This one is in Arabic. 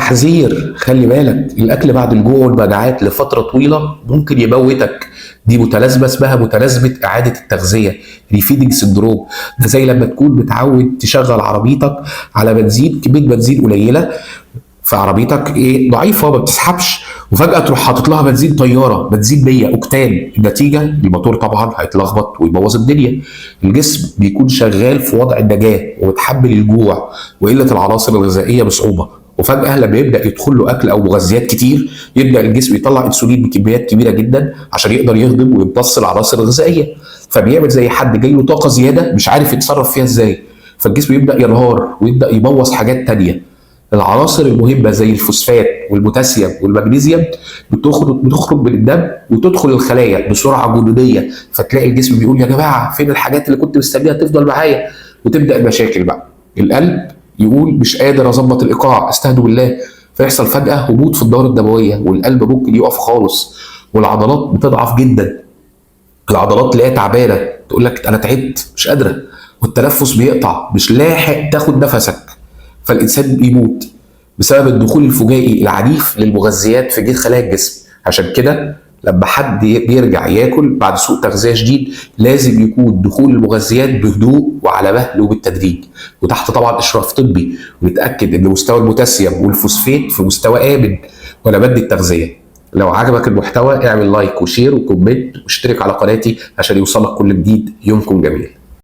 تحذير، خلي بالك الاكل بعد الجوع والمجاعات لفتره طويله ممكن يموتك. دي متلازمه اسمها متلازمه اعاده التغذيه، ريفيدنج سندروم. ده زي لما تكون متعود تشغل عربيتك على بنزين، كميه بنزين قليله في عربيتك ايه ضعيفه ما بتسحبش، وفجاه تروح حاطط لها بنزين طياره، بنزين 100 اوكتان. النتيجه الموتور طبعا هيتلخبط ويبوظ الدنيا. الجسم بيكون شغال في وضع النجاه ومتحمل الجوع وقله العناصر الغذائيه بصعوبه، وفجاه لما يبدا يدخل له اكل او مغذيات كتير يبدا الجسم يطلع انسولين بكميات كبيره جدا عشان يقدر يهضم ويمتص العناصر الغذائيه. فبيعمل زي حد جاي له طاقه زياده مش عارف يتصرف فيها ازاي، فالجسم يبدا ينهار ويبدا يبوظ حاجات تانيه. العناصر المهمه زي الفوسفات والبوتاسيوم والمغنيسيوم بتخرج من الدم وتدخل الخلايا بسرعه جنونيه، فتلاقي الجسم بيقول يا جماعه فين الحاجات اللي كنت مستنيها تفضل معايا، وتبدا المشاكل بقى. القلب يقول مش قادر اظبط الايقاع، استهدوا بالله، فيحصل فجاه هبوط في الدوره الدمويه والقلب ممكن يقف خالص، والعضلات بتضعف جدا. العضلات اللي هي تعبانه تقول لك انا تعبت مش قادره، والتنفس بيقطع مش لاحق تاخد نفسك، فالانسان بيموت بسبب الدخول الفجائي العنيف للمغذيات في خلايا الجسم. عشان كده لما حد بيرجع ياكل بعد سوء تغذيه شديد لازم يكون دخول المغذيات بهدوء وعلى مهل وبالتدريج، وتحت طبعا اشراف طبي، ونتاكد ان مستوى البوتاسيوم والفوسفات في مستوى امن وانا بدي التغذيه. لو عجبك المحتوى اعمل لايك وشير وكومنت واشترك على قناتي عشان يوصلك كل جديد. يومكم جميل.